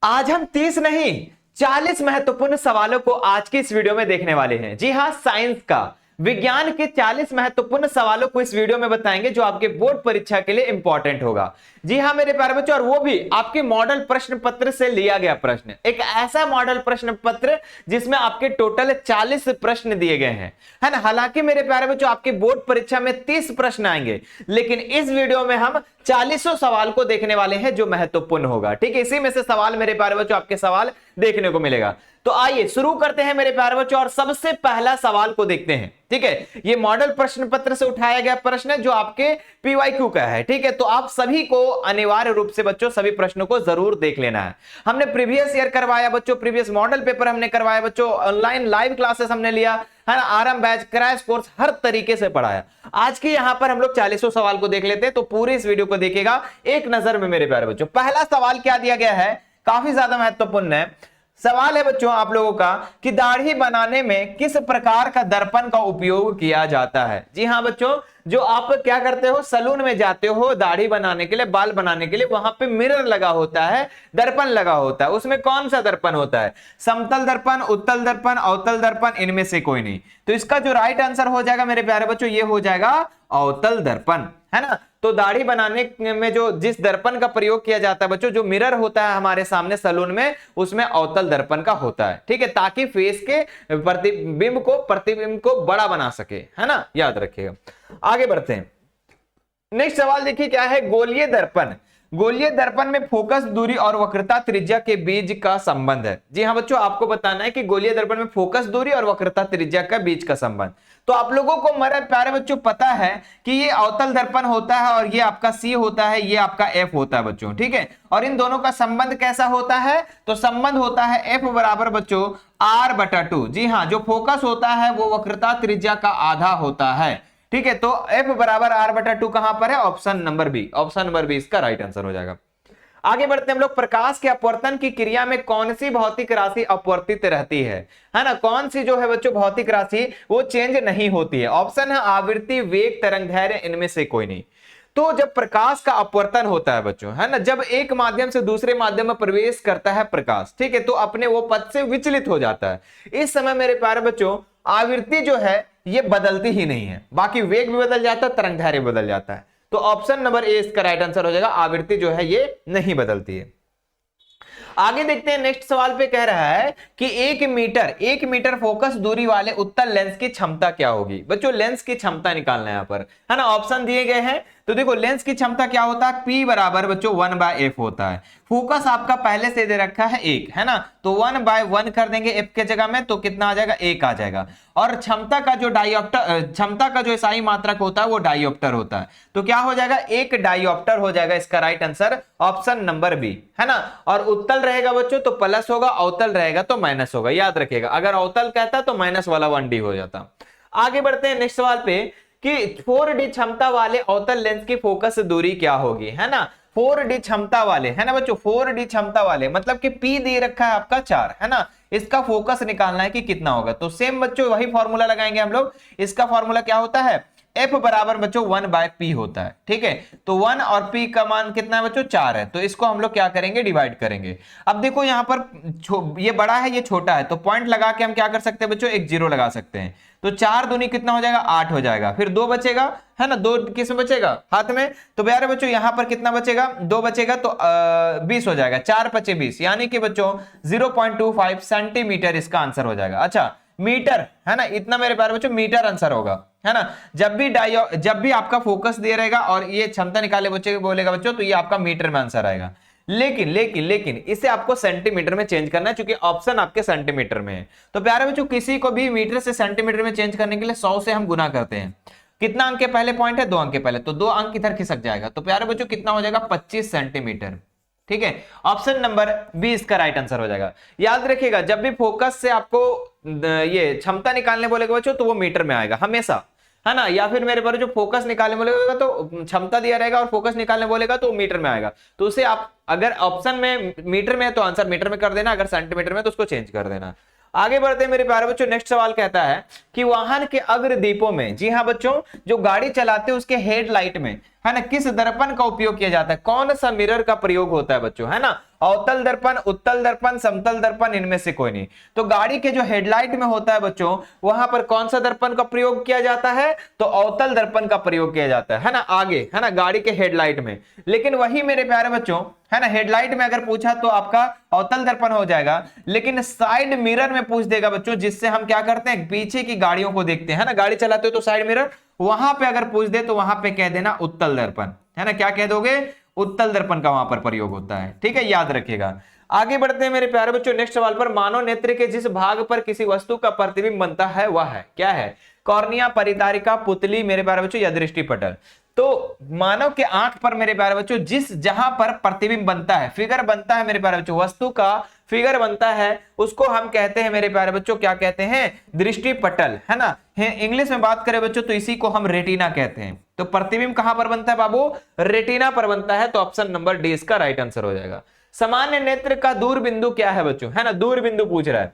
आज हम 30 नहीं 40 महत्वपूर्ण सवालों को आज की इस वीडियो में देखने वाले हैं। जी हां, साइंस का विज्ञान के 40 महत्वपूर्ण सवालों को इस वीडियो में बताएंगे जो आपके बोर्ड परीक्षा के लिए इंपॉर्टेंट होगा। जी हां मेरे प्यारे बच्चों, और वो भी आपके मॉडल प्रश्न पत्र से लिया गया प्रश्न, एक ऐसा मॉडल प्रश्न पत्र जिसमें आपके टोटल 40 प्रश्न दिए गए हैं, है ना। हालांकि मेरे प्यारे बच्चों आपकी बोर्ड परीक्षा में 30 प्रश्न आएंगे, लेकिन इस वीडियो में हम 40 सवाल को देखने वाले हैं जो महत्वपूर्ण होगा। ठीक है, इसी में से सवाल मेरे प्यारे बच्चों आपके सवाल देखने को मिलेगा। तो आइए शुरू करते हैं मेरे प्यारे बच्चों, और सबसे पहला सवाल को देखते हैं। ठीक है, ये मॉडल प्रश्न पत्र से उठाया गया प्रश्न है जो आपके पीवाईक्यू का है। ठीक है, तो आप सभी को अनिवार्य रूप से बच्चों सभी प्रश्नों को जरूर देख लेना है। हमने प्रीवियस ईयर करवाया बच्चों, प्रीवियस मॉडल पेपर हमने करवाया बच्चों, ऑनलाइन लाइव क्लासेस हमने लिया है ना, आरएम बैच, क्रैश कोर्स, हर तरीके से पढ़ाया। आज की यहां पर हम लोग 40 सवाल को देख लेते हैं, तो पूरे इस वीडियो को देखिएगा एक नजर में मेरे प्यारे बच्चों। पहला सवाल क्या दिया गया है, काफी ज्यादा महत्वपूर्ण है। सवाल है बच्चों आप लोगों का कि दाढ़ी बनाने में किस प्रकार का दर्पण का उपयोग किया जाता है। जी हां बच्चों, जो आप क्या करते हो, सैलून में जाते हो दाढ़ी बनाने के लिए, बाल बनाने के लिए, वहां पे मिरर लगा होता है, दर्पण लगा होता है। उसमें कौन सा दर्पण होता है, समतल दर्पण, उत्तल दर्पण, अवतल दर्पण, इनमें से कोई नहीं। तो इसका जो राइट आंसर हो जाएगा मेरे प्यारे बच्चों, ये हो जाएगा अवतल दर्पण, है ना। तो दाढ़ी बनाने में जो जिस दर्पण का प्रयोग किया जाता है बच्चों, जो मिरर होता है हमारे सामने सैलून में, उसमें अवतल दर्पण का होता है। ठीक है, ताकि फेस के प्रतिबिंब को बड़ा बना सके, है ना, याद रखिएगा। आगे बढ़ते हैं, नेक्स्ट सवाल देखिए क्या है, गोलीय दर्पण। गोलीय दर्पण में फोकस दूरी और वक्रता त्रिज्या के बीच का संबंध है। जी हाँ बच्चों, आपको बताना है कि गोलीय दर्पण में फोकस दूरी और वक्रता त्रिज्या का बीच का संबंध। तो आप लोगों को मेरे प्यारे बच्चों पता है कि ये अवतल दर्पण होता है और ये आपका सी होता है, ये आपका एफ होता है बच्चों। ठीक है, और इन दोनों का संबंध कैसा होता है, तो संबंध होता है एफ बराबर बच्चों r/2। जी हाँ, जो फोकस होता है वो वक्रता त्रिज्या का आधा होता है। ठीक है, तो f बराबर r/2 कहां पर है, option number B, option number B इसका राइट आंसर हो जाएगा। आगे बढ़ते हैं हम लोग, प्रकाश के अपवर्तन की क्रिया में कौन सी भौतिक राशि अपवर्तित रहती है ना, कौन सी जो है बच्चों भौतिक राशि वो चेंज नहीं होती है। ऑप्शन है आवृत्ति, वेग, तरंगदैर्घ्य, इनमें से कोई नहीं। तो जब प्रकाश का अपवर्तन होता है बच्चों, है ना, जब एक माध्यम से दूसरे माध्यम में प्रवेश करता है प्रकाश, ठीक है, तो अपने वो पथ से विचलित हो जाता है। इस समय मेरे प्यारे बच्चों आवृत्ति जो है ये बदलती ही नहीं है, बाकी वेग भी बदल जाता है, तरंगदैर्घ्य बदल जाता है। तो ऑप्शन नंबर ए इसका राइट आंसर हो जाएगा, आवृत्ति जो है ये नहीं बदलती है। आगे देखते हैं, नेक्स्ट सवाल पे कह रहा है कि 1 मीटर फोकस दूरी वाले उत्तल लेंस की क्षमता क्या होगी। बच्चों लेंस की क्षमता निकालना है यहाँ पर, है ना, ऑप्शन दिए गए हैं। तो देखो लेंस की क्षमता क्या होता है, P बराबर बच्चों 1/f होता है। फोकस आपका पहले से दे रखा है 1, है ना, तो 1/1 कर देंगे f के जगह में, तो कितना आ जाएगा, 1 आ जाएगा। और क्षमता का जो क्षमता का जो इसाई मात्रक होता है वो डायोप्टर होता है, तो क्या हो जाएगा, 1 डायोप्टर हो जाएगा। इसका right answer option number B, है ना। और उत्तल रहेगा बच्चों तो प्लस होगा, अवतल रहेगा तो माइनस होगा, याद रखिएगा। अगर अवतल कहता तो माइनस वाला 1d हो जाता। आगे बढ़ते हैं नेक्स्ट सवाल पे कि 4D क्षमता वाले अवतल लेंस की फोकस दूरी क्या होगी, है ना। 4D क्षमता वाले, है ना बच्चों, 4D क्षमता वाले मतलब कि P दे रखा है आपका 4, है ना, इसका फोकस निकालना है कि कितना होगा। तो सेम बच्चों वही फॉर्मूला लगाएंगे हम लोग। इसका फॉर्मूला क्या होता है, F बराबर बच्चों 1/P होता है। ठीक है, तो 1 और P का मान कितना है बच्चों, 4 है। तो इसको हम लोग क्या करेंगे, डिवाइड करेंगे। अब देखो यहाँ पर ये बड़ा है ये छोटा है, तो पॉइंट लगा के हम क्या कर सकते हैं बच्चों, एक 0 लगा सकते हैं। तो 4 दूनी कितना हो जाएगा, 8 हो जाएगा। फिर 2 बचेगा, है ना, 2 किस में बचेगा, हाथ में। तो प्यारे बच्चों यहाँ पर कितना बचेगा, 2 बचेगा, तो 20 हो जाएगा। 4 5 20, यानी कि बच्चों 0.25 सेंटीमीटर इसका आंसर हो जाएगा। अच्छा मीटर, है ना, इतना मेरे प्यारे बच्चों मीटर आंसर होगा, है ना। जब भी आपका फोकस दे रहेगा और ये क्षमता निकाले बच्चे बोलेगा बच्चों, तो ये आपका मीटर में आंसर आएगा। लेकिन इसे आपको सेंटीमीटर में चेंज करना है, क्योंकि ऑप्शन आपके सेंटीमीटर में है। तो प्यारे बच्चों किसी को भी मीटर से सेंटीमीटर में चेंज करने के लिए 100 से हम गुना करते हैं। कितना अंक के पहले पॉइंट है, 2 अंक के पहले, तो 2 अंक इधर खिसक जाएगा। तो प्यारे बच्चों कितना हो जाएगा, 25 सेंटीमीटर। ठीक है, ऑप्शन नंबर बी इसका राइट आंसर हो जाएगा। याद रखिएगा जब भी फोकस से आपको ये क्षमता निकालने बोलेगा बच्चों, तो वो मीटर में आएगा हमेशा, है ना। या फिर मेरे पर जो फोकस निकालने बोलेगा तो क्षमता दिया रहेगा, और फोकस निकालने बोलेगा तो मीटर में आएगा। तो उसे आप अगर ऑप्शन में मीटर में है तो आंसर मीटर में कर देना, अगर सेंटीमीटर में तो उसको चेंज कर देना। आगे बढ़ते हैं मेरे प्यारे बच्चों, नेक्स्ट सवाल कहता है कि वाहन के अग्र दीपों में, जी हाँ बच्चों, जो गाड़ी चलाते हैं उसके हेडलाइट में है ना, किस दर्पण का उपयोग किया जाता है, कौन सा मिरर का प्रयोग होता है बच्चों, है ना, अवतल दर्पण, उत्तल दर्पण, समतल दर्पण, इनमें से कोई नहीं। तो गाड़ी के जो हेडलाइट में होता है बच्चों, वहां पर कौन सा दर्पण का प्रयोग किया जाता है, तो अवतल दर्पण का प्रयोग किया जाता है ना, आगे, है ना, गाड़ी के हेडलाइट में। लेकिन वही मेरे प्यारे बच्चों, है ना, हेडलाइट में अगर पूछा तो आपका अवतल दर्पण हो जाएगा, लेकिन साइड मिरर में पूछ देगा बच्चों, जिससे हम क्या करते हैं, पीछे की गाड़ियों को देखते हैं ना, गाड़ी चलाते हो तो साइड मिरर, वहां पे अगर पूछ दे तो वहां पे कह देना उत्तल दर्पण, है ना, क्या कह दोगे, उत्तल दर्पण का वहां पर प्रयोग होता है, ठीक है, याद रखिएगा। आगे बढ़ते हैं मेरे प्यारे बच्चों नेक्स्ट सवाल पर। मानव नेत्र के जिस भाग पर किसी वस्तु का प्रतिबिंब बनता है वह है, क्या है, कॉर्निया, परितारिका, पुतली, मेरे प्यारे बच्चों, या दृष्टिपटल। तो मानव के आंख पर मेरे प्यारे बच्चों जिस जहां पर प्रतिबिंब बनता है, फिगर बनता है मेरे प्यारे बच्चों, वस्तु का फिगर बनता है, उसको हम कहते हैं मेरे प्यारे बच्चों, क्या कहते हैं, दृष्टिपटल, है ना, इंग्लिश में बात करें बच्चों तो इसी को हम रेटिना कहते हैं। तो प्रतिबिंब कहां पर बनता है बाबू, रेटिना पर बनता है, तो ऑप्शन नंबर डी इसका राइट आंसर हो जाएगा। सामान्य नेत्र का दूर बिंदु क्या है बच्चों, है ना, दूर बिंदु पूछ रहा है,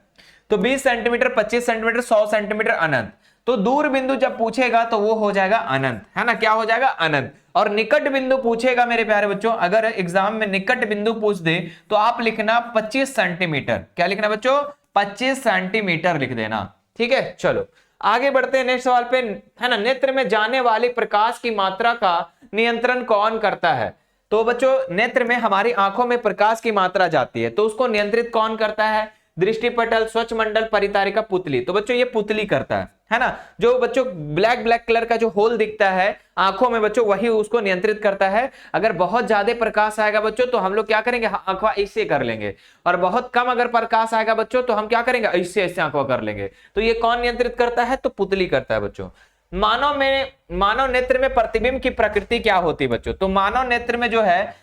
तो 20 सेंटीमीटर, 25 सेंटीमीटर, 100 सेंटीमीटर, अनंत। तो दूर बिंदु जब पूछेगा तो वो हो जाएगा अनंत, है ना, क्या हो जाएगा, अनंत। और निकट बिंदु पूछेगा मेरे प्यारे बच्चों, अगर एग्जाम में निकट बिंदु पूछ दे तो आप लिखना 25 सेंटीमीटर, क्या लिखना बच्चों, 25 सेंटीमीटर लिख देना, ठीक है। चलो आगे बढ़ते हैं नेक्स्ट सवाल पे, है ना, नेत्र में जाने वाली प्रकाश की मात्रा का नियंत्रण कौन करता है। तो बच्चों नेत्र में हमारी आंखों में प्रकाश की मात्रा जाती है, तो उसको नियंत्रित कौन करता है, दृष्टिपटल, स्वच्छ मंडल, परितारिका, पुतली। तो बच्चों ये पुतली करता है ना, जो बच्चों ब्लैक ब्लैक कलर का जो होल दिखता है आंखों में बच्चों, वही उसको नियंत्रित करता है। अगर बहुत ज्यादा प्रकाश आएगा बच्चों तो हम लोग क्या करेंगे, आंखवा ऐसे कर लेंगे, और बहुत कम अगर प्रकाश आएगा बच्चों तो हम क्या करेंगे, ऐसे ऐसे आंखवा कर लेंगे। तो ये कौन नियंत्रित करता है, तो पुतली करता है बच्चों। मानव नेत्र में प्रतिबिंब की प्रकृति क्या होती है बच्चों, तो मानव नेत्र में जो है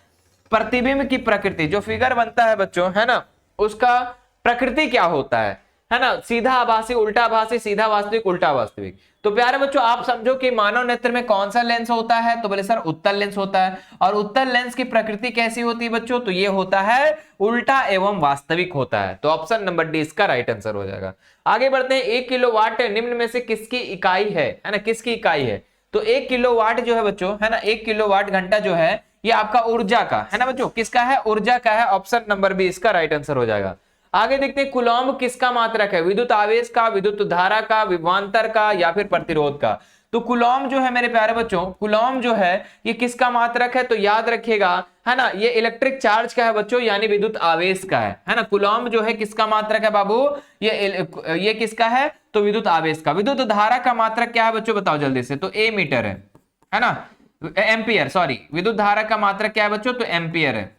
प्रतिबिंब की प्रकृति, जो फिगर बनता है बच्चों, है ना, उसका प्रकृति क्या होता है ना, सीधा आभासी, उल्टा आभासी, सीधा वास्तविक, उल्टा वास्तविक। तो प्यारे बच्चों आप समझो कि मानव नेत्र में कौन सा लेंस होता है, तो बोले सर उत्तल लेंस होता है। और उत्तल लेंस की प्रकृति कैसी होती है बच्चों, तो ये होता है उल्टा एवं वास्तविक होता है। तो ऑप्शन नंबर डी इसका राइट आंसर हो जाएगा। आगे बढ़ते हैं, 1 किलोवाट निम्न में से किसकी इकाई है ना, किसकी इकाई है। तो 1 किलोवाट जो है बच्चों, है ना, 1 किलोवाट घंटा जो है ये आपका ऊर्जा का है ना बच्चों, किसका है, ऊर्जा का है। ऑप्शन नंबर बी इसका राइट आंसर हो जाएगा। आगे देखते हैं, कूलॉम्ब किसका मात्रक है, विद्युत आवेश का, विद्युत धारा का, विभवांतर का, या फिर प्रतिरोध का। तो कूलॉम्ब जो है मेरे प्यारे बच्चों, कूलॉम्ब जो है ये किसका मात्रक है, तो याद रखिएगा, है ना, ये इलेक्ट्रिक चार्ज का है बच्चों, यानी विद्युत आवेश का है ना। कूलॉम्ब जो है किसका मात्रक है बाबू, ये किसका है, तो विद्युत आवेश का। विद्युत धारा का मात्रक क्या है बच्चों, बताओ जल्दी से, तो ए मीटर है ना, एम्पियर, सॉरी, विद्युत धारा का मात्रक क्या है बच्चों, तो एम्पियर है,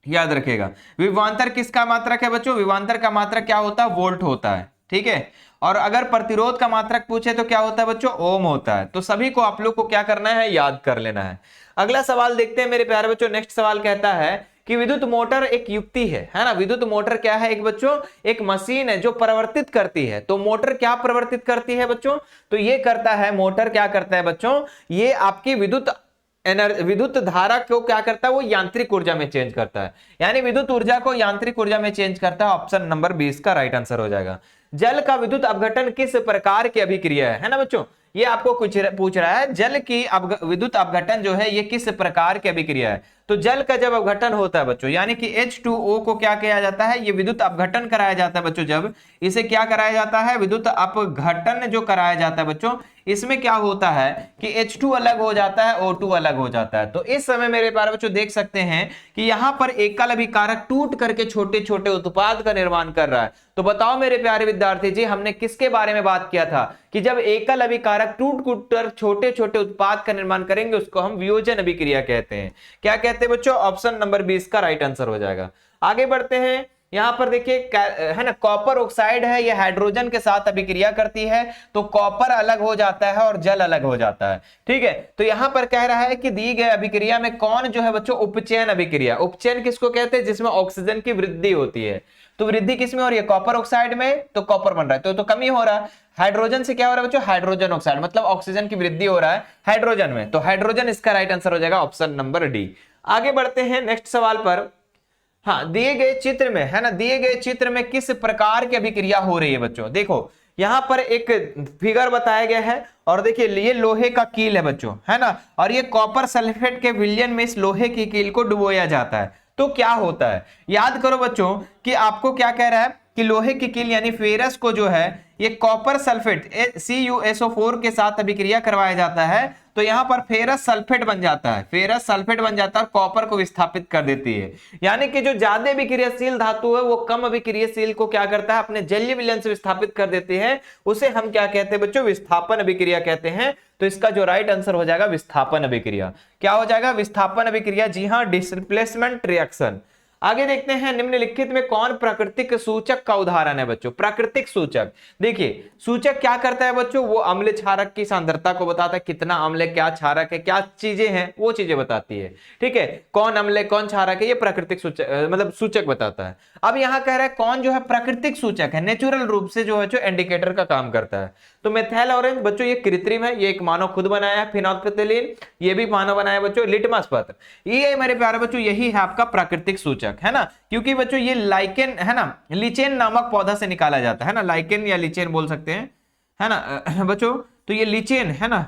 याद रखिएगा। विभवांतर किसका मात्रक है बच्चों, विभवांतर का मात्रक क्या होता है, वोल्ट होता है, ठीक है। और अगर प्रतिरोध का मात्रक पूछे तो क्या होता है बच्चों, ओम होता है। तो सभी को आप लोग को क्या करना है, याद कर लेना है। अगला सवाल देखते हैं मेरे प्यारे बच्चों। नेक्स्ट सवाल कहता है कि विद्युत मोटर एक युक्ति है ना। विद्युत मोटर क्या है, एक बच्चों एक मशीन है जो परिवर्तित करती है। तो मोटर क्या परिवर्तित करती है बच्चों, तो ये करता है, मोटर क्या करता है बच्चों, ये आपकी विद्युत धारा को क्या करता है, वो यांत्रिक ऊर्जा में चेंज करता है, यानी विद्युत ऊर्जा को यांत्रिक ऊर्जा में चेंज करता है। ऑप्शन नंबर 20 का राइट आंसर हो जाएगा। जल का विद्युत अपघटन किस प्रकार की अभिक्रिया है ना बच्चों, ये आपको कुछ पूछ रहा है, जल की विद्युत अपघटन जो है ये किस प्रकार की अभिक्रिया है। तो जल का जब अपघटन होता है बच्चों, यानी कि H2O को क्या किया जाता है, ये विद्युत अपघटन कराया जाता है बच्चों। जब इसे क्या कराया जाता है, विद्युत अपघटन जो कराया जाता है बच्चों, इसमें क्या होता है कि H2 अलग हो जाता है, O2 अलग हो जाता है। तो इस समय मेरे प्यारे बच्चों देख सकते हैं कि यहां पर एकल अभिकारक टूट करके छोटे छोटे उत्पाद का निर्माण कर रहा है। तो बताओ मेरे प्यारे विद्यार्थी जी, हमने किसके बारे में बात किया था कि जब एकल अभिकारक टूट कर छोटे छोटे उत्पाद का निर्माण करेंगे उसको हम वियोजन अभिक्रिया कहते हैं। क्या कहते हैं बच्चों, ऑप्शन नंबर 20 का राइट आंसर हो जाएगा। आगे बढ़ते हैं, यहां पर देखिए है ना, कॉपर ऑक्साइड है, ये हाइड्रोजन के साथ अभिक्रिया करती है, तो कॉपर अलग हो जाता है और जल अलग हो जाता है, ठीक है। तो यहां पर कह रहा है कि दी गई अभिक्रिया में कौन जो है बच्चों, उपचयन अभिक्रिया। उपचयन किसको कहते हैं, जिसमें ऑक्सीजन की वृद्धि होती है। तो वृद्धि किसमें हो रही है, कॉपर ऑक्साइड में, तो कॉपर बन रहा है, तो कमी हो रहा है। हाइड्रोजन से क्या हो रहा है बच्चों, हाइड्रोजन ऑक्साइड, मतलब ऑक्सीजन की वृद्धि हो रहा है हाइड्रोजन में, तो हाइड्रोजन इसका राइट आंसर हो जाएगा, ऑप्शन नंबर डी। आगे बढ़ते हैं नेक्स्ट सवाल पर। हाँ, दिए गए चित्र में है ना, दिए गए चित्र में किस प्रकार की अभिक्रिया हो रही है बच्चों। देखो यहाँ पर एक फिगर बताया गया है और देखिए ये लोहे का कील है बच्चों, है ना, और ये कॉपर सल्फेट के विलयन में इस लोहे की कील को डुबोया जाता है। तो क्या होता है, याद करो बच्चों कि आपको क्या कह रहा है कि लोहे की कील यानी फेरस को जो है ये कॉपर सल्फेट CuSO4 के साथ अभिक्रिया करवाया जाता है, तो यहां पर फेरस सल्फेट बन जाता है, फेरस सल्फेट बन जाता है और कॉपर को विस्थापित कर देती है। यानी कि जो ज्यादा अभिक्रियाशील धातु है वो कम अभिक्रियाशील को क्या करता है, अपने जलीय विलयन से विस्थापित कर देती है। उसे हम क्या कहते हैं बच्चों, विस्थापन अभिक्रिया कहते हैं। तो इसका जो राइट आंसर हो जाएगा विस्थापन अभिक्रिया। क्या हो जाएगा, विस्थापन अभिक्रिया। जी हां, डिस्प्लेसमेंट रिएक्शन। आगे देखते हैं, निम्नलिखित में कौन प्राकृतिक सूचक का उदाहरण है बच्चों। प्राकृतिक सूचक, देखिए सूचक क्या करता है बच्चों, वो अम्ल क्षारक की सांद्रता को बताता है, कितना अम्ल है, क्या क्षारक है, क्या चीजें हैं, वो चीजें बताती है। ठीक है, कौन अम्ल है, कौन क्षारक है, ये प्राकृतिक सूचक मतलब सूचक बताता है। अब यहां कह रहा है कौन जो है प्राकृतिक सूचक है, नेचुरल रूप से जो है जो इंडिकेटर का काम करता है। तो मेथाइल ऑरेंज बच्चों ये कृत्रिम है, ये एक मानव खुद बनाया है। फिनोल्फथालीन ये भी मानव बनाया है बच्चों। लिटमस पत्र, ये मेरे प्यारे बच्चों यही है आपका प्राकृतिक सूचक, है ना, क्योंकि बच्चों ये लाइकेन है ना, लिचेन नामक पौधा से निकाला जाता है ना, लाइकेन या लिचेन बोल सकते हैं, है ना बच्चों। तो ये लिचेन है ना,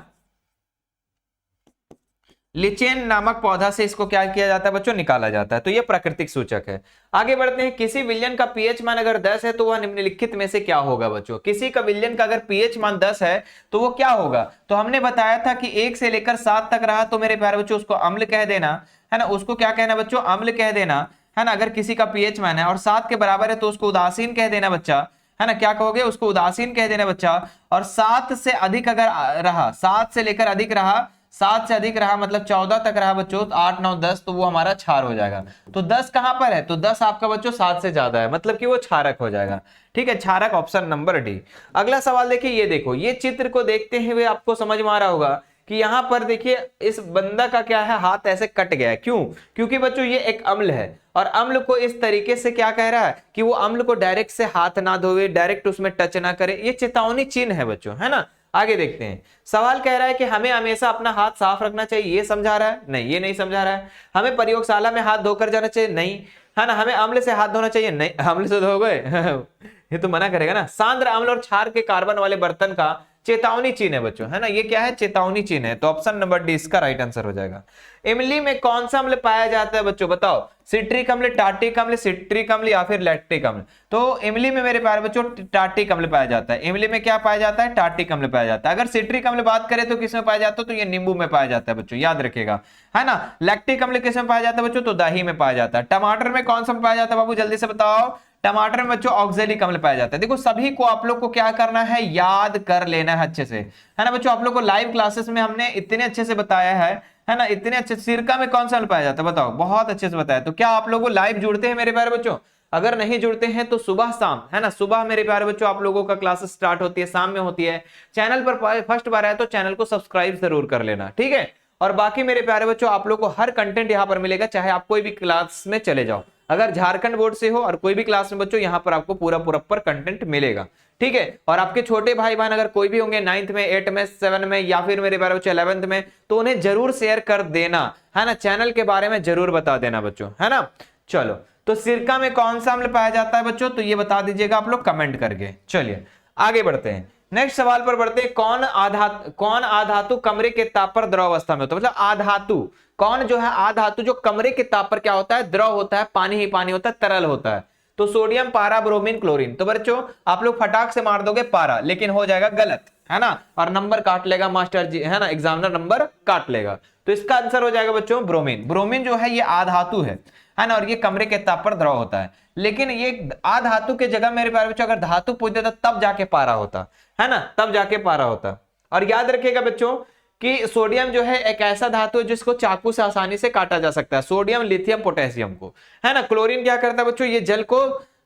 लिचेन नामक पौधा से इसको क्या किया जाता है बच्चों, निकाला जाता है। तो ये प्राकृतिक सूचक है। आगे बढ़ते हैं, किसी विलयन का पीएच मान अगर 10 है तो वह निम्नलिखित में से क्या होगा बच्चों। किसी का विलयन का अगर पीएच मान 10 है तो वो क्या होगा, तो हमने बताया था कि 1 से लेकर 7 तक रहा तो मेरे प्यारे बच्चों उसको अम्ल कह देना, है ना, उसको क्या कहना बच्चों, अम्ल कह देना, है ना। अगर किसी का पीएच मान है और 7 के बराबर है तो उसको उदासीन कह देना बच्चा, है ना। क्या कहोगे, उसको उदासीन कह देना बच्चा। और 7 से अधिक अगर रहा, 7 से लेकर अधिक रहा, 7 से अधिक रहा मतलब 14 तक रहा बच्चों, 8 9 10, तो वो हमारा क्षार हो जाएगा। तो 10 कहां पर है, तो 10 आपका बच्चों 7 से ज्यादा है, मतलब कि वो क्षारक हो जाएगा। ठीक है, क्षारक ऑप्शन नंबर डी। अगला सवाल देखिए, ये देखो, ये चित्र को देखते हुए आपको समझ में आ रहा होगा कि यहां पर देखिए इस बंदा का क्या है, हाथ ऐसे कट गया है। क्यों, क्योंकि बच्चों ये एक अम्ल है और अम्ल को इस तरीके से क्या कह रहा है कि वो अम्ल को डायरेक्ट से हाथ ना धोवे, डायरेक्ट उसमें टच ना करे, ये चेतावनी चिन्ह है बच्चों, है ना। आगे देखते हैं, सवाल कह रहा है कि हमें हमेशा अपना हाथ साफ रखना चाहिए, ये समझा रहा है, नहीं ये नहीं समझा रहा है। हमें प्रयोगशाला में हाथ धोकर जाना चाहिए, नहीं, है ना। हमें अम्ल से हाथ धोना चाहिए, नहीं, अम्ल से धो गए ये तो मना करेगा ना। सांद्र अम्ल और क्षार के कार्बन वाले बर्तन का चेतावनी चिन्ह है बच्चों, है ना, ये क्या है, चेतावनी चिन्ह है। तो ऑप्शन नंबर डी इसका राइट आंसर हो जाएगा। इमली में कौन सा अम्ल पाया जाता है बच्चों, बताओ, सिट्रिक अम्ल, टार्टिक अम्ल, सिट्रिक अम्ल या फिर लैक्टिक अम्ल। तो इमली में मेरे प्यारे बच्चों टार्टिक अम्ल पाया जाता है। इमली में क्या पाया जाता है, टार्टिक अम्ल पाया जाता है। अगर सिट्रिक अम्ल बात करें तो किसमें पाया जाता है, तो ये नींबू में पाया जाता है बच्चों, याद रखिएगा, है ना। लैक्टिक अम्ल किसमें पाया जाता है बच्चों, तो दही में पाया जाता है। टमाटर में कौन सा पाया जाता है बाबू, जल्दी से बताओ। टमाटर में बच्चों ऑक्जेलिक अम्ल पाया जाता है। देखो सभी को आप लोग को क्या करना है, याद कर लेना है अच्छे से, है ना बच्चों। आप लोग को लाइव क्लासेस में हमने इतने अच्छे से बताया है ना, इतने अच्छे। सिरका में कौन सा अम्ल पाया जाता है, बताओ, बहुत अच्छे से बताया। तो क्या आप लोग लाइव जुड़ते हैं मेरे प्यारे बच्चों, अगर नहीं जुड़ते हैं तो सुबह शाम, है ना, सुबह मेरे प्यारे बच्चों आप लोगों का क्लास स्टार्ट होती है, शाम में होती है। चैनल पर फर्स्ट बार आए तो चैनल को सब्सक्राइब जरूर कर लेना, ठीक है। और बाकी मेरे प्यारे बच्चों आप लोग को हर कंटेंट यहाँ पर मिलेगा, चाहे आप कोई भी क्लास में चले जाओ। अगर झारखंड बोर्ड से हो और कोई भी क्लास में बच्चों, यहाँ पर आपको पूरा प्रॉपर कंटेंट मिलेगा, ठीक है। और आपके छोटे भाई बहन अगर कोई भी होंगे 9th में, 8 में, 7 में या फिर मेरे प्यारे बच्चों 11th में, तो उन्हें जरूर शेयर कर देना, है ना। चैनल के बारे में जरूर बता देना बच्चों, है ना। चलो, तो सिरका में कौन सा अम्ल पाया जाता है बच्चों, तो ये बता दीजिएगा आप लोग कमेंट करके। चलिए आगे बढ़ते हैं, नेक्स्ट सवाल पर बढ़ते हैं। कौन आधातु कमरे के ताप पर द्रव अवस्था में होता है, मतलब आधातु कौन जो है, आधातु जो कमरे के ताप पर क्या होता है, द्रव होता है, पानी ही पानी होता है, तरल होता है। तो सोडियम, पारा, ब्रोमीन, क्लोरीन। तो बच्चों आप लोग फटाक से मार दोगे पारा, लेकिन हो जाएगा गलत, है ना, और नंबर काट लेगा मास्टर जी, है ना, एग्जामिनर नंबर काट लेगा। तो इसका आंसर हो जाएगा बच्चों ब्रोमीन। ब्रोमीन जो है ये आधातु है ना, और ये कमरे के ताप पर द्रव होता है। लेकिन ये आधातु के जगह मेरे प्यारे बच्चों अगर धातु पूछ देता तब जाके पारा होता, है ना, तब जाके पारा होता। और याद रखिएगा बच्चों कि सोडियम जो है एक ऐसा धातु है जिसको चाकू से आसानी से काटा जा सकता है, सोडियम, लिथियम, पोटेशियम को, है ना। क्लोरीन क्या करता है बच्चों, ये जल को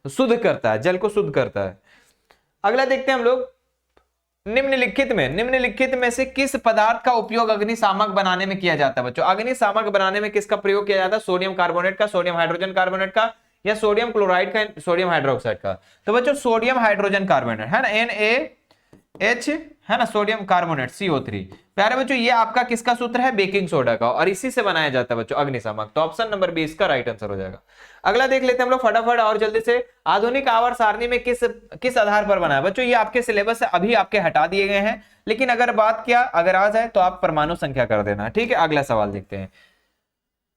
शुद्ध करता है, जल को शुद्ध करता है। अगला देखते हैं हम लोग, निम्नलिखित में से किस पदार्थ का उपयोग अग्निशामक बनाने में किया जाता है बच्चों। अग्निशामक बनाने में किसका प्रयोग किया जाता है, सोडियम कार्बोनेट का, सोडियम हाइड्रोजन कार्बोनेट का, या सोडियम क्लोराइड का, सोडियम हाइड्रोक्साइड का। तो बच्चों सोडियम हाइड्रोजन कार्बोनेट, है ना, H है ना, सोडियम कार्बोनेट CO3। प्यारे बच्चों ये आपका किसका सूत्र है, बेकिंग सोडा का, और इसी से बनाया जाता है बच्चों अग्निशामक। तो ऑप्शन नंबर 20 का राइट आंसर हो जाएगा। अगला देख लेते हैं हम लोग फटाफट और जल्दी से, आधुनिक आवर्त सारणी में किस आधार पर बना है बच्चों। ये आपके सिलेबस से अभी आपके हटा दिए गए हैं, लेकिन अगर बात किया अगर आ जाए तो आप परमाणु संख्या कर देना, ठीक है। अगला सवाल देखते हैं,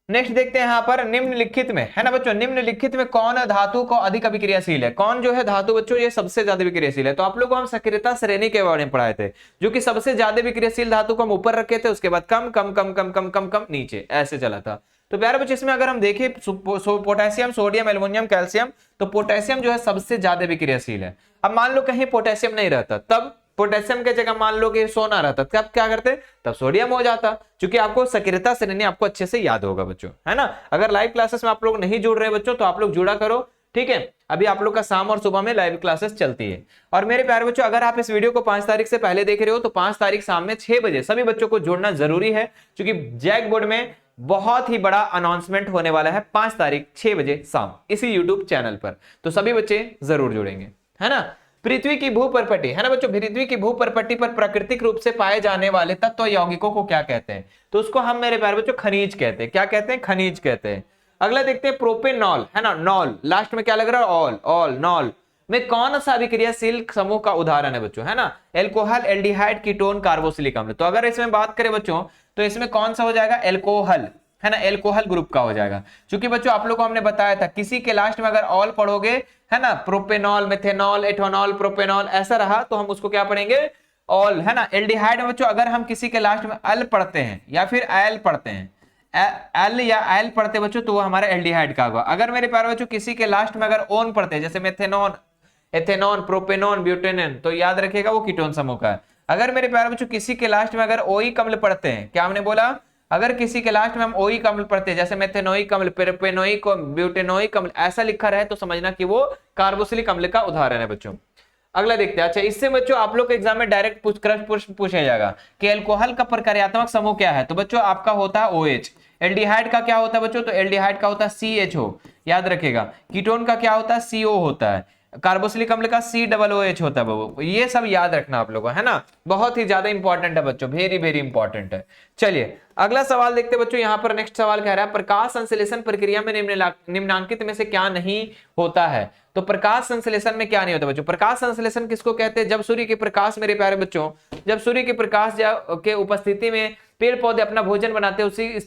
नेक्स्ट देखते हैं यहाँ पर, निम्नलिखित में है ना बच्चों, निम्नलिखित में कौन धातु को अधिक अभिक्रियाशील है। कौन जो है धातु बच्चों ये सबसे ज्यादा विक्रियाशील है। तो आप लोग को हम सक्रियता श्रेणी के बारे में पढ़ाए थे, जो कि सबसे ज्यादा विक्रियाशील धातु को हम ऊपर रखे थे, उसके बाद कम कम कम कम कम कम कम नीचे, ऐसे चला था। तो प्यारे बच्चों इसमें अगर हम देखें पोटेशियम, सोडियम, एल्युमिनियम, कैल्शियम, तो पोटेशियम जो है सबसे ज्यादा विक्रियाशील है। अब मान लो कहीं पोटेशियम नहीं रहता, तब पोटेशियम के जगह मान लो कि सोना रहता, तब क्या करते, तब सोडियम हो जाता। क्योंकि आपको सक्रियता श्रेणी आपको अच्छे से याद होगा बच्चों, है ना। अगर लाइव क्लासेस में आप लोग नहीं जुड़ रहे बच्चों तो आप लोग जुड़ा करो, ठीक है। अभी आप लोग का शाम और सुबह में लाइव क्लासेस चलती है। और मेरे प्यारे बच्चों अगर आप इस वीडियो को 5 तारीख से पहले देख रहे हो तो 5 तारीख शाम में 6 बजे सभी बच्चों को जुड़ना जरूरी है, क्योंकि जैक बोर्ड में बहुत ही बड़ा अनाउंसमेंट होने वाला है 5 तारीख 6 बजे शाम इसी यूट्यूब चैनल पर। तो सभी बच्चे जरूर जुड़ेंगे, है ना। पृथ्वी की भूपरपट्टी है ना बच्चों, पृथ्वी की भूपरपट्टी पर प्राकृतिक रूप से पाए जाने वाले तत्व यौगिकों को क्या कहते हैं। तो उसको हम मेरे प्यारे बच्चों खनिज कहते हैं। क्या कहते हैं, खनिज कहते हैं। अगला देखते हैं प्रोपेनॉल, है ना, नॉल, लास्ट में क्या लग रहा है, ऑल, ऑल, नॉल में कौन सा अभिक्रियाशील समूह का उदाहरण है बच्चों, है ना। एल्कोहल, एल्डिहाइड, कीटोन, कार्बोक्सिलिक अम्ल। तो अगर इसमें बात करें बच्चों तो इसमें कौन सा हो जाएगा, एल्कोहल, है ना, एल्कोहल ग्रुप का हो जाएगा। क्योंकि बच्चों आप लोग को हमने बताया था किसी के लास्ट में अगर ऑल पढ़ोगे, है ना, प्रोपेनॉल, मेथेनॉल, एथेनॉल, प्रोपेनॉल ऐसा रहा तो हम उसको क्या पढ़ेंगे, ऑल, है ना। एल्डिहाइड में बच्चों अगर हम किसी के लास्ट में अल पढ़ते हैं या फिर एल पढ़ते हैं, एल या एल पढ़ते बच्चों तो वो हमारा एल्डिहाइड का होगा। अगर मेरे प्यारे बच्चों किसी के लास्ट में अगर ओन पढ़ते हैं, जैसे मेथेनॉन, एथेनॉन, प्रोपेनॉन, ब्यूटेनॉन, तो याद रखिएगा वो कीटोन समूह का है। अगर मेरे प्यारे बच्चों किसी के लास्ट में अगर ओई कम्ल पढ़ते हैं, क्या हमने बोला, अगर किसी के लास्ट में हम ओई कम्ल पढ़ते हैं, जैसे मेथेनोइक अम्ल, प्रोपेनोइक, ब्यूटेनोइक अम्ल ऐसा लिखा रहे तो समझना कि वो कार्बोक्सिलिक अम्ल का उदाहरण है बच्चों। अगला देखते हैं। अच्छा इससे बच्चों आप लोग के एग्जाम में डायरेक्ट पूछा जाएगा कि अल्कोहल का प्रकार्यात्मक समूह क्या है। तो बच्चों आपका होता है OH। एल्डिहाइड का क्या होता है बच्चों, तो एल्डिहाइड का होता है CHO, याद रखिएगा। कीटोन का क्या होता है, CO होता है। कार्बोक्सिलिक अम्ल का COOH होता है बाबू। ये सब याद रखना आप लोगों, है ना, बहुत ही ज्यादा इंपॉर्टेंट है बच्चों, वेरी वेरी इंपॉर्टेंट है। चलिए अगला सवाल देखते हैं बच्चों। यहाँ पर नेक्स्ट सवाल कह रहा है प्रकाश संश्लेषण प्रक्रिया में निम्नांकित में से क्या नहीं होता है। तो प्रकाश संश्लेषण में क्या नहीं होता बच्चों, प्रकाश संश्लेषण किसको कहते हैं, जब सूर्य के प्रकाश, मेरे प्यारे बच्चों, जब सूर्य के प्रकाश के उपस्थिति में पेड़ पौधे अपना भोजन बनाते हैं, उसी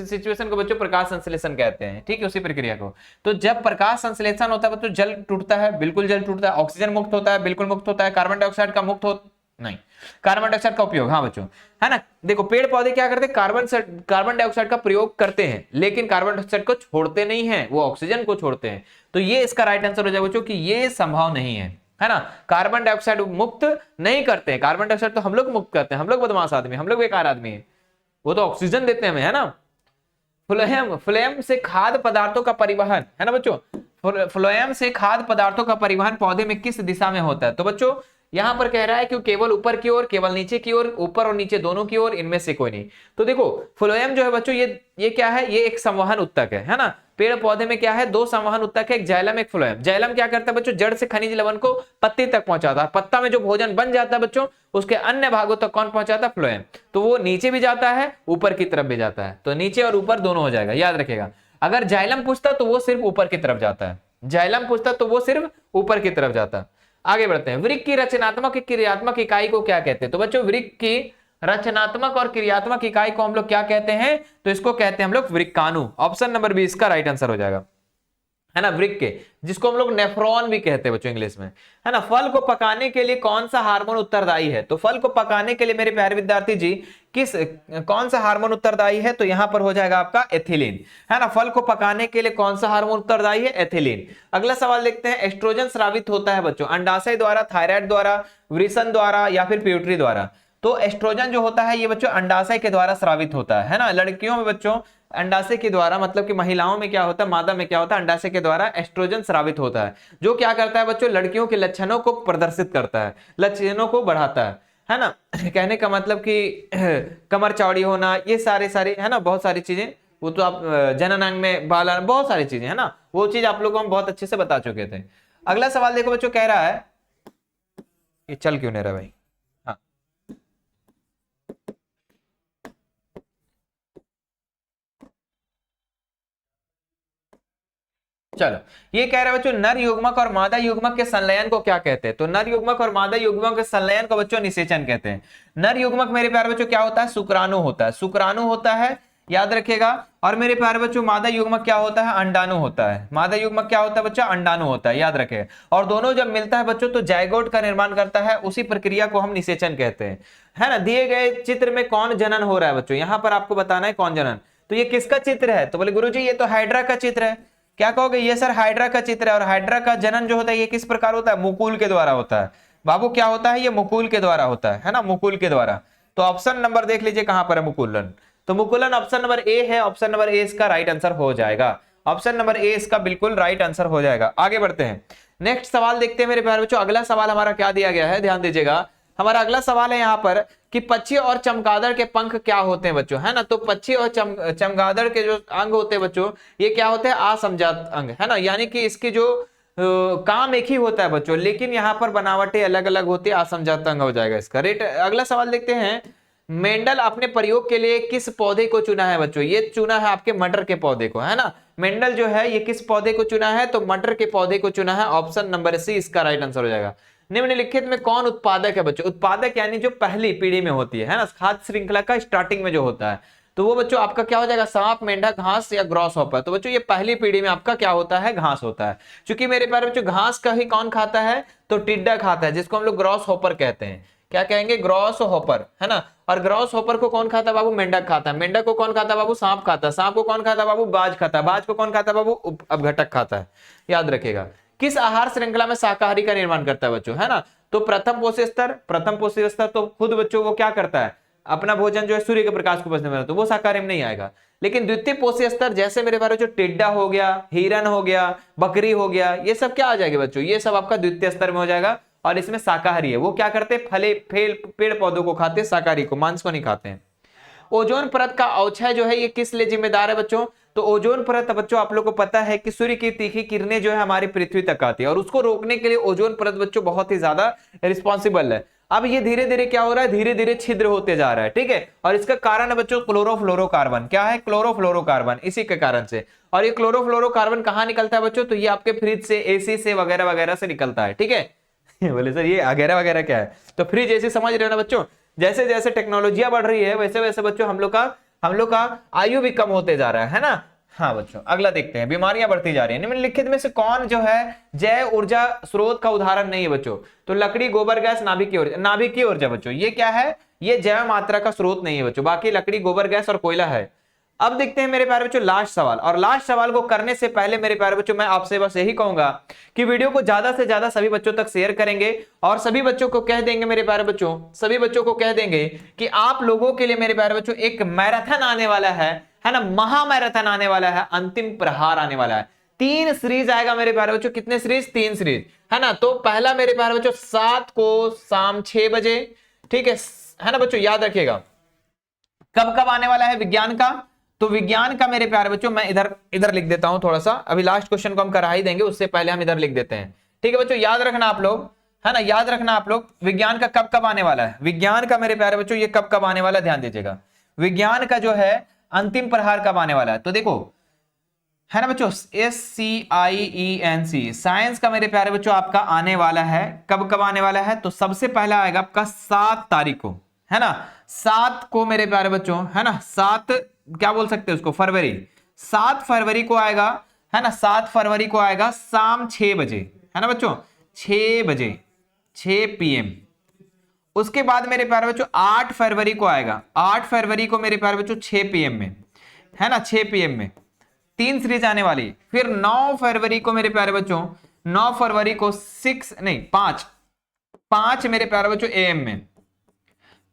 सिचुएशन को बच्चों प्रकाश संश्लेषण कहते हैं, ठीक है, उसी प्रक्रिया को। तो जब प्रकाश संश्लेषण होता है बच्चों जल टूटता है, बिल्कुल जल टूटता है। ऑक्सीजन मुक्त होता है, बिल्कुल मुक्त होता है। कार्बन डाइऑक्साइड का मुक्त हो नहीं, कार्बन डाइऑक्साइड का उपयोग, हाँ बच्चों, है ना। देखो पेड़ पौधे क्या करते हैं, कार्बन डाइऑक्साइड का प्रयोग करते हैं, लेकिन कार्बन डाइऑक्साइड को छोड़ते नहीं है, वो ऑक्सीजन को छोड़ते हैं। तो ये इसका राइट आंसर हो जाएगा बच्चों कि ये संभव नहीं है ना। कार्बन डाइऑक्साइड मुक्त नहीं करते हैं, कार्बन डाइऑक्साइड तो हम लोग मुक्त करते हैं, हम लोग बदमाश आदमी, हम लोग बेकार आदमी है, वो तो ऑक्सीजन देते हैं हमें, है ना। फ्लोएम से खाद्य पदार्थों का परिवहन, है ना बच्चों, फ्लोएम से खाद्य पदार्थों का परिवहन पौधे में किस दिशा में होता है। तो बच्चों यहां पर कह रहा है कि केवल ऊपर की ओर, केवल नीचे की ओर, ऊपर और नीचे दोनों की ओर, इनमें से कोई नहीं। तो देखो फ्लोएम जो है बच्चों ये क्या है, ये एक संवहन उत्तक है ना। पेड़ पौधे में क्या है, 2 संवहन उत्तक है, एक जाइलम एक फ्लोएम। जाइलम क्या करता है बच्चों, जड़ से खनिज लवण को पत्ती तक पहुंचाता है। पत्ता में जो भोजन बन जाता है बच्चों उसके अन्य भागों तक कौन पहुंचाता है, फ्लोएम। तो वो नीचे भी जाता है, ऊपर की तरफ भी जाता है, तो नीचे और ऊपर दोनों हो जाएगा, याद रखिएगा। अगर जाइलम पूछता तो वो सिर्फ ऊपर की तरफ जाता है, जाइलम पूछता तो वो सिर्फ ऊपर की तरफ जाता है। आगे बढ़ते हैं। वृक्क की रचनात्मक क्रियात्मक इकाई को क्या कहते हैं। तो बच्चों वृक्क की रचनात्मक और क्रियात्मक इकाई को हम लोग क्या कहते हैं, तो इसको कहते हैं हम लोग वृक्काणु। ऑप्शन नंबर 20 का राइट आंसर हो जाएगा, है ना, वृक्क के, जिसको हम लोग नेफ्रॉन भी कहते हैं बच्चों इंग्लिश में, है ना। फल को पकाने के लिए कौन सा हार्मोन उत्तरदायी है। तो फल को पकाने के लिए मेरे प्यारे विद्यार्थी जी कौन सा हार्मोन उत्तरदायी है, तो यहां पर हो जाएगा आपका एथिलीन, है ना। फल को पकाने के लिए कौन सा हार्मोन उत्तरदायी है, एथिलीन। अगला सवाल देखते हैं। एस्ट्रोजन स्रावित होता है बच्चों अंडाशय द्वारा, थायराइड द्वारा, वृषण द्वारा या फिर प्यूटरी द्वारा। तो एस्ट्रोजन जो होता है ये बच्चों अंडाशय के द्वारा स्रावित होता है ना। लड़कियों में बच्चों अंडाशय के द्वारा, मतलब कि महिलाओं में क्या होता है, मादा में क्या होता है, अंडाशय के द्वारा एस्ट्रोजन स्रावित होता है, जो क्या करता है बच्चों, लड़कियों के लक्षणों को प्रदर्शित करता है, लक्षणों को बढ़ाता है ना। कहने का मतलब कि कमर चौड़ी होना, ये सारे है ना, बहुत सारी चीजें, वो तो आप जननांग में बाल आना, बहुत सारी चीजें, है ना, वो चीज आप लोगों को हम बहुत अच्छे से बता चुके थे। अगला सवाल देखो बच्चों, कह रहा है, ये चल क्यों नहीं रहा भाई, चलो, ये कह रहे हैं बच्चों नर युग्मक और मादा युग्मक के संलयन को क्या कहते हैं? तो नर युग्मक और मादा युग्मक के संलयन को बच्चों निषेचन कहते हैं। नर युग्मक मेरे प्यारे बच्चों क्या होता है? शुक्राणु होता है, शुक्राणु होता है, याद रखिएगा। और मेरे प्यारे बच्चों मादा युग्मक क्या होता है? अंडाणु होता है। मादा युग्मक क्या होता है बच्चों? अंडाणु होता है, याद रखें। और दोनों जब मिलता है बच्चों तो जाइगोट का निर्माण करता है, उसी प्रक्रिया को हम निषेचन कहते हैं, है ना। दिए गए चित्र में कौन जनन हो रहा है बच्चों? यहां पर आपको बताना है कौन जनन। तो ये किसका चित्र है? तो बोले गुरुजी ये तो हाइड्रा का चित्र है। क्या कहोगे? ये सर हाइड्रा का चित्र है। और हाइड्रा का जनन जो होता है ये किस प्रकार होता है? मुकुल के द्वारा होता है। बाबू क्या होता है? ये मुकुल के द्वारा होता है ना, मुकुल के द्वारा। तो ऑप्शन नंबर देख लीजिए कहां पर है मुकुलन। तो मुकुलन ऑप्शन नंबर ए है। ऑप्शन नंबर ए इसका राइट आंसर हो जाएगा। ऑप्शन नंबर ए इसका बिल्कुल राइट आंसर हो जाएगा। आगे बढ़ते हैं, नेक्स्ट सवाल देखते हैं मेरे प्यारे बच्चों। अगला सवाल हमारा क्या दिया गया है, ध्यान दीजिएगा। हमारा अगला सवाल है यहाँ पर कि पक्षी और चमगादड़ के पंख क्या होते हैं बच्चों, है ना। तो पक्षी और चमगादड़ के जो अंग होते हैं बच्चों, ये क्या होते हैं? असमजात अंग, है ना। यानी कि इसकी जो काम एक ही होता है बच्चों, लेकिन यहाँ पर बनावटें अलग अलग होती है, असमजात अंग हो जाएगा इसका। रेट अगला सवाल देखते हैं। मेंडल अपने प्रयोग के लिए किस पौधे को चुना है बच्चों? ये चुना है आपके मटर के पौधे को, है ना। मेंडल जो है ये किस पौधे को चुना है? तो मटर के पौधे को चुना है। ऑप्शन नंबर सी इसका राइट आंसर हो जाएगा। निम्नलिखित में कौन उत्पादक है बच्चों? उत्पादक यानी जो पहली पीढ़ी में होती है ना, खाद्य श्रृंखला का स्टार्टिंग में जो होता है, तो वो बच्चों आपका क्या हो जाएगा? सांप, मेंढक, घास या ग्रॉस हॉपर। तो बच्चों ये पहली पीढ़ी में आपका क्या होता है? घास होता है। क्योंकि मेरे प्यारे बच्चों घास का ही कौन खाता है? तो टिड्डा खाता है, जिसको हम लोग ग्रॉस हॉपर कहते हैं। क्या कहेंगे? ग्रॉस हॉपर, है ना। और ग्रॉस हॉपर को कौन खाता है बाबू? मेंढक खाता है। मेंढक को कौन खाता है बाबू? सांप खाता है। सांप को कौन खाता है बाबू? बाज खाता है। बाज को कौन खाता है बाबू? अपघटक खाता है, याद रखेगा। किस आहार श्रृंखला में शाकाहारी का निर्माण करता है बच्चों, है ना। तो प्रथम पोषक स्तर, प्रथम पोषक स्तर तो खुद बच्चों वो क्या करता है? अपना भोजन जो है सूर्य के प्रकाश को बचने में, तो वो शाकाहारी में नहीं आएगा। लेकिन द्वितीय पोषक स्तर जैसे मेरे बारे जो टिड्डा हो गया, हिरन हो गया, बकरी हो गया, ये सब क्या आ जाएगा बच्चों? ये सब आपका द्वितीय स्तर में हो जाएगा। और इसमें शाकाहारी है। वो क्या करते हैं? फले फेल पेड़ पौधों को खाते हैं, शाकाहारी को, मांस को नहीं खाते हैं। ओजोन परत का अवक्षय जो है ये किस लिए जिम्मेदार है बच्चों? तो ओजोन परत बच्चों आप लोगों को पता है कि सूर्य की तीखी किरणें जो है हमारी पृथ्वी तक आती है, और उसको रोकने के लिए ओजोन परत बच्चों बहुत ही ज्यादा रिस्पॉन्सिबल है। अब ये धीरे धीरे क्या हो रहा है? धीरे धीरे छिद्र होते जा रहा है, ठीक है। और इसका कारण है बच्चों क्लोरोफ्लोरोकार्बन। क्या है? क्लोरोफ्लोरोकार्बन, इसी के कारण से। और ये क्लोरोफ्लोरोकार्बन कहाँ निकलता है बच्चों? तो ये आपके फ्रिज से, एसी से, वगैरह वगैरह से निकलता है, ठीक है। बोले सर ये वगैरह वगैरह क्या है? तो फ्रिज एसी समझ रहे हो ना बच्चों। जैसे जैसे टेक्नोलॉजियां बढ़ रही है वैसे वैसे बच्चों हम लोग का आयु भी कम होते जा रहा है ना। हाँ बच्चों, अगला देखते हैं। बीमारियां बढ़ती जा रही है। निम्नलिखित में से कौन जो है जैव ऊर्जा स्रोत का उदाहरण नहीं है बच्चों? तो लकड़ी, गोबर गैस, नाभिकीय ऊर्जा। नाभिकीय ऊर्जा बच्चों ये क्या है? ये जैव मात्रा का स्रोत नहीं है बच्चों। बाकी लकड़ी, गोबर गैस और कोयला है। अब देखते हैं मेरे प्यारे बच्चों लास्ट सवाल। और लास्ट सवाल को करने से पहले मेरे प्यारे बच्चों मैं आपसे बस यही कहूंगा कि वीडियो को ज्यादा से ज्यादा सभी बच्चों तक शेयर करेंगे, और सभी बच्चों को कह देंगे मेरे प्यारे बच्चों, सभी बच्चों को कह देंगे कि आप लोगों के लिए मेरे प्यारे बच्चों एक मैराथन आने वाला है ना, महा मैराथन आने वाला है, अंतिम प्रहार आने वाला है। 3 सीरीज आएगा मेरे प्यारे बच्चों। कितने सीरीज? 3 सीरीज, है ना। तो पहला मेरे प्यारे बच्चों 7 को शाम 6 बजे, ठीक है ना बच्चों, याद रखिएगा। कब कब आने वाला है विज्ञान का? तो विज्ञान का मेरे प्यारे बच्चों मैं इधर लिख देता हूं थोड़ा सा। अभी लास्ट क्वेश्चन को हम करा ही देंगे, उससे पहले हम इधर लिख देते हैं, ठीक है बच्चों। याद रखना आप लोग, है ना, याद रखना आप लोग। विज्ञान का कब कब आने वाला है? विज्ञान का मेरे प्यारे बच्चों ये कब कब आने वाला है, ध्यान दीजिएगा। विज्ञान का जो है अंतिम प्रहार कब आने वाला है? तो देखो, है ना बच्चों, SCIENC साइंस का मेरे प्यारे बच्चों आपका आने वाला है। कब कब आने वाला है? तो सबसे पहला आएगा आपका 7 तारीख को, है ना। 7 को मेरे प्यारे बच्चों, है ना, 7 क्या बोल सकते हैं उसको? फरवरी। 7 फरवरी को आएगा, है ना, 7 फरवरी को आएगा शाम 6 बजे, है ना बच्चों, 6 बजे, 6 PM। उसके बाद मेरे प्यारे बच्चों 8 फरवरी को आएगा। 8 फरवरी को मेरे प्यारे बच्चों 6 PM में, है ना, 6 PM में 3 सीरीज आने वाली। फिर 9 फरवरी को मेरे प्यारे बच्चों, 9 फरवरी को 5 मेरे प्यारे बच्चों AM में,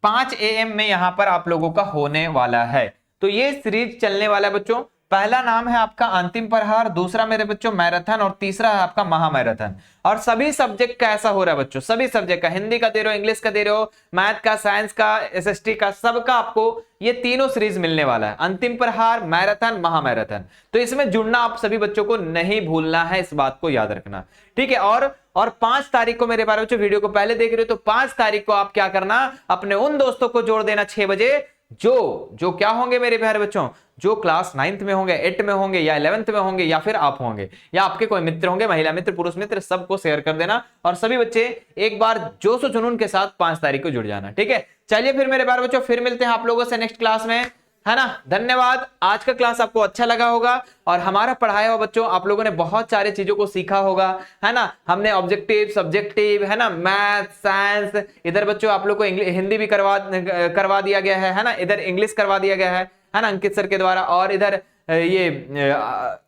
5 AM में यहां पर आप लोगों का होने वाला है। तो ये सीरीज चलने वाला है बच्चों। पहला नाम है आपका अंतिम प्रहार, दूसरा मेरे बच्चों मैराथन, और तीसरा है आपका महा मैराथन। और सभी सब्जेक्ट का ऐसा हो रहा है बच्चों, सभी सब्जेक्ट का, हिंदी का दे रहे हो, इंग्लिश का दे रहे हो, मैथ का, साइंस का, SST का, सबका आपको ये तीनों सीरीज मिलने वाला है, अंतिम प्रहार, मैराथन, महा मैराथन। तो इसमें जुड़ना आप सभी बच्चों को नहीं भूलना है, इस बात को याद रखना, ठीक है। और 5 तारीख को मेरे बारे बच्चों वीडियो को पहले देख रहे हो, तो 5 तारीख को आप क्या करना, अपने उन दोस्तों को जोड़ देना 6 बजे जो जो क्या होंगे मेरे प्यारे बच्चों, जो क्लास 9th में होंगे, 8th में होंगे या 11th में होंगे या फिर आप होंगे या आपके कोई मित्र होंगे, महिला मित्र, पुरुष मित्र, सबको शेयर कर देना और सभी बच्चे एक बार जोश और जुनून के साथ 5 तारीख को जुड़ जाना। ठीक है, चलिए फिर मेरे प्यारे बच्चों फिर मिलते हैं आप लोगों से नेक्स्ट क्लास में, है ना। धन्यवाद। आज का क्लास आपको अच्छा लगा होगा और हमारा पढ़ाया हुआ बच्चों आप लोगों ने बहुत सारे चीजों को सीखा होगा, है ना। हमने ऑब्जेक्टिव, सब्जेक्टिव, है ना, मैथ, साइंस, इधर बच्चों आप लोग को हिंदी भी करवा दिया गया है ना, इधर इंग्लिश करवा दिया गया है ना, अंकित सर के द्वारा, और इधर ये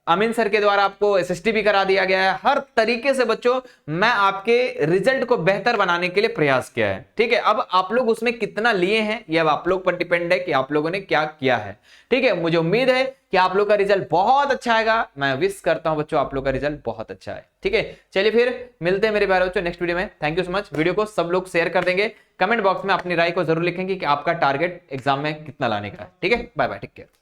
अमीन सर के द्वारा आपको एसएसटी भी करा दिया गया है। हर तरीके से बच्चों मैं आपके रिजल्ट को बेहतर बनाने के लिए प्रयास किया है। ठीक है, अब आप लोग उसमें कितना लिए हैं ये अब आप लोग पर डिपेंड है कि आप लोगों ने क्या किया है। ठीक है, मुझे उम्मीद है कि आप लोग का रिजल्ट बहुत अच्छा आएगा। मैं विश करता हूं बच्चों आप लोग का रिजल्ट बहुत अच्छा है। ठीक है, चलिए फिर मिलते हैं मेरे प्यारे बच्चों नेक्स्ट वीडियो में। Thank you so much. Video को सब लोग शेयर कर देंगे, कमेंट बॉक्स में अपनी राय को जरूर लिखेंगे कि आपका टारगेट एग्जाम में कितना लाने का है। ठीक है, बाय बाय, टेक केयर।